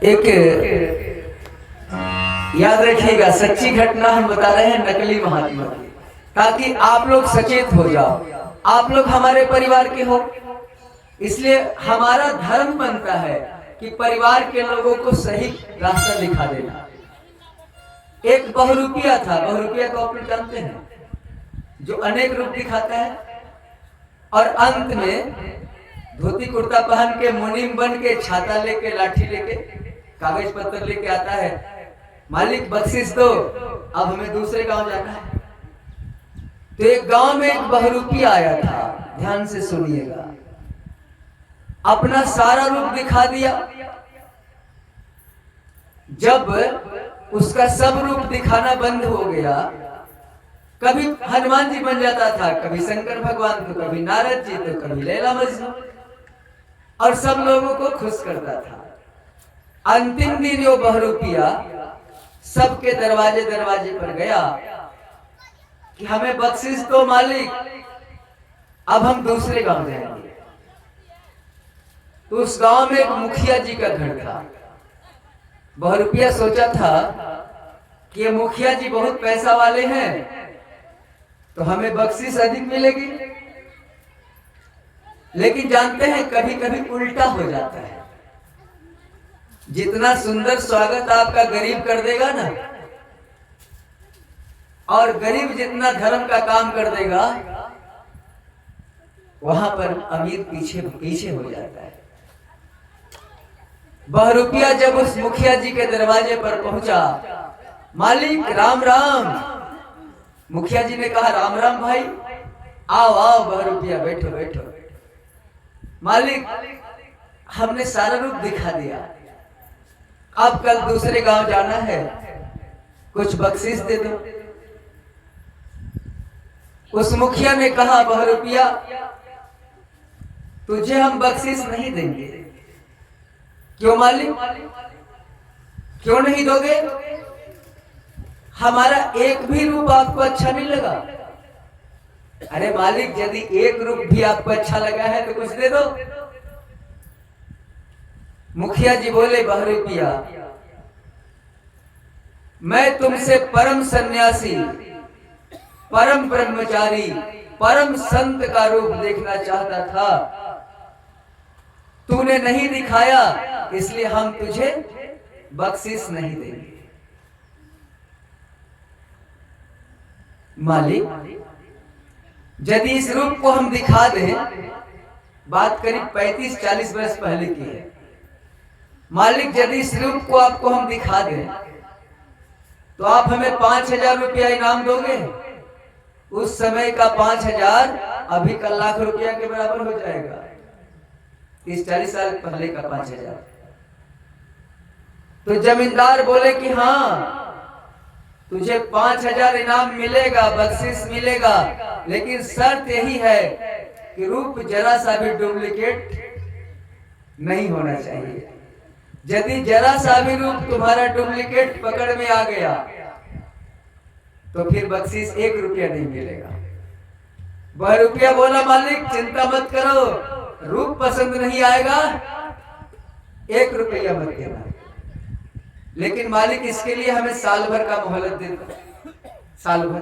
एक याद रखिएगा, सच्ची घटना हम बता रहे हैं नकली महात्मा की, ताकि आप लोग सचेत हो जाओ। आप लोग हमारे परिवार के हो, इसलिए हमारा धर्म बनता है कि परिवार के लोगों को सही रास्ता दिखा देना। एक बहुरूपिया था, बहुरूपिया को आप लोग जानते हैं, जो अनेक रूप दिखाता है और अंत में धोती कुर्ता पहन के मुनीम बन के छाता लेके लाठी लेके कागज पत्र लेके आता है, मालिक बख्शिश दो, अब हमें दूसरे गांव जाना है। तो एक गांव में एक बहुरूपिया आया था, ध्यान से सुनिएगा, अपना सारा रूप दिखा दिया। जब उसका सब रूप दिखाना बंद हो गया, कभी हनुमान जी बन जाता था, कभी शंकर भगवान, तो कभी नारद जी, तो कभी लैला मजनू, और सब लोगों को खुश करता था। अंतिम दिन वो बहुरूपिया सबके दरवाजे दरवाजे पर गया कि हमें बख्शिश दो मालिक, अब हम दूसरे गांव जाएंगे। तो उस गांव में एक मुखिया जी का घर था। बहुरूपिया सोचा था कि ये मुखिया जी बहुत पैसा वाले हैं, तो हमें बख्शिश अधिक मिलेगी। लेकिन जानते हैं कभी कभी उल्टा हो जाता है। जितना सुंदर स्वागत आपका गरीब कर देगा ना, और गरीब जितना धर्म का काम कर देगा, वहां पर अमीर पीछे पीछे हो जाता है। बहुरूपिया जब उस मुखिया जी के दरवाजे पर पहुंचा, मालिक राम राम। मुखिया जी ने कहा राम राम भाई, आओ आओ बहुरूपिया, बैठो बैठो। मालिक हमने सारा रूप दिखा दिया, अब कल दूसरे गांव जाना है, कुछ बख्शिश दे दो। उस मुखिया ने कहा बहुरूपिया तुझे हम बख्शिश नहीं देंगे। क्यों मालिक, क्यों नहीं दोगे? हमारा एक भी रूप आपको अच्छा नहीं लगा। अरे मालिक यदि एक रूप भी आपको अच्छा लगा है तो कुछ दे दो। मुखिया जी बोले बहुरूपिया मैं तुमसे परम सन्यासी, परम ब्रह्मचारी, परम संत का रूप देखना चाहता था, तूने नहीं दिखाया, इसलिए हम तुझे बख्शिश नहीं देंगे। मालिक यदि इस रूप को हम दिखा दें, बात करीब 35-40 वर्ष पहले की है, मालिक यदि इस रूप को आपको हम दिखा दें तो आप हमें 5,000 रुपया इनाम दोगे। उस समय का 5,000 अभी का लाख रुपया के बराबर हो जाएगा। 30-40 साल पहले का 5,000। तो जमींदार बोले कि हाँ तुझे 5,000 इनाम मिलेगा, बख्शिश मिलेगा, लेकिन शर्त यही है कि रूप जरा सा भी डुप्लीकेट नहीं होना चाहिए। यदि जरा सा भी रूप तुम्हारा डुप्लीकेट पकड़ में आ गया तो फिर बख्शिश 1 रुपया नहीं मिलेगा। बहुरूपिया बोला मालिक चिंता मत करो, रूप पसंद नहीं आएगा 1 रुपया मत देना, लेकिन मालिक इसके लिए हमें साल भर का मोहलत दे दो, साल भर।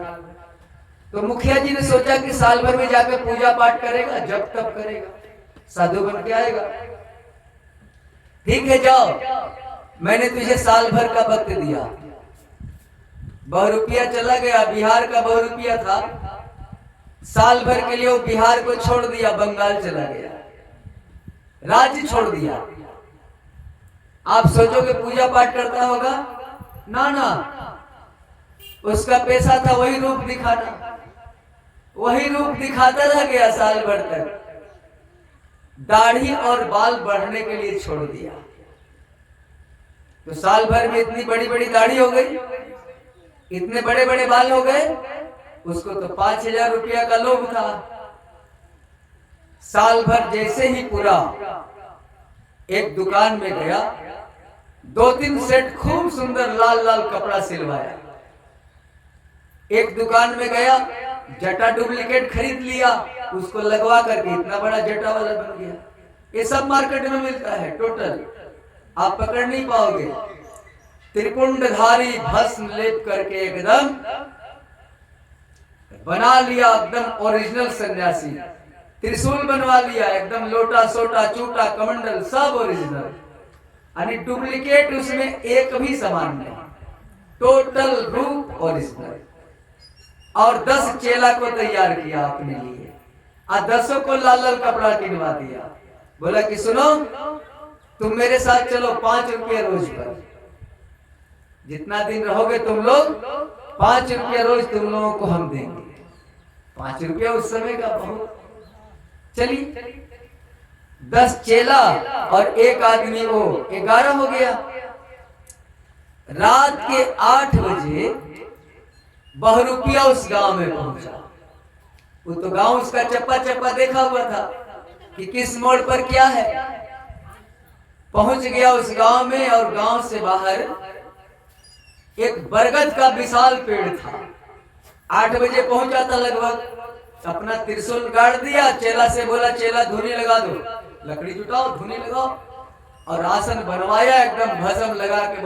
तो मुखिया जी ने सोचा कि साल भर में जाकर पूजा पाठ करेगा, जब तब करेगा, साधु बन के आएगा। ठीक है जाओ, मैंने तुझे साल भर का वक्त दिया। बहुरूपिया चला गया, बिहार का बहुरूपिया था, साल भर के लिए वो बिहार को छोड़ दिया, बंगाल चला गया, राज्य छोड़ दिया। आप सोचोगे पूजा पाठ करता होगा, ना ना, उसका पैसा था वही रूप दिखाना, वही रूप दिखाता रह गया साल भर तक। दाढ़ी और बाल बढ़ने के लिए छोड़ दिया, तो साल भर में इतनी बड़ी बड़ी दाढ़ी हो गई, इतने बड़े बड़े बाल हो गए, उसको तो 5,000 रुपया का लोभ था। साल भर जैसे ही पूरा, एक दुकान में गया, 2-3 सेट खूब सुंदर लाल लाल कपड़ा सिलवाया। एक दुकान में गया, जटा डुप्लीकेट खरीद लिया, उसको लगवा करके इतना बड़ा जटा वाला बन गया। ये सब मार्केट में मिलता है टोटल। आप पकड़ नहीं पाओगे। त्रिपुंडधारी भस्म लेप करके एकदम बना लिया, एकदम ओरिजिनल सन्यासी। त्रिशूल बनवा लिया एकदम, लोटा सोटा चूटा कमंडल सब ओरिजिनल, यानी डुप्लीकेट उसमें एक भी समान नहीं, टोटल रूप ओरिजिनल। और 10 चेला को तैयार किया अपने लिए, और 10 को लाल लाल कपड़ा किनवा दिया। बोला कि सुनो, तुम मेरे साथ चलो, 5 रुपये रोज पर, जितना दिन रहोगे तुम लोग 5 रुपये रोज तुम लोगों को हम देंगे। 5 रुपये उस समय का बहुत। चली 10 चेला और एक आदमी, वो 11 हो गया। रात के 8 बजे बहरूपिया उस गांव में पहुंचा। वो तो गांव उसका चप्पा चप्पा देखा हुआ था कि किस मोड़ पर क्या है। पहुंच गया उस गांव में, और गांव से बाहर एक बरगद का विशाल पेड़ था। 8 बजे पहुंचा था लगभग, अपना त्रिशूल गाड़ दिया, चेला से बोला चेला धुनी लगा दो, लकड़ी जुटाओ धुनी लगाओ, और आसन बनवाया एकदम भस्म लगा के।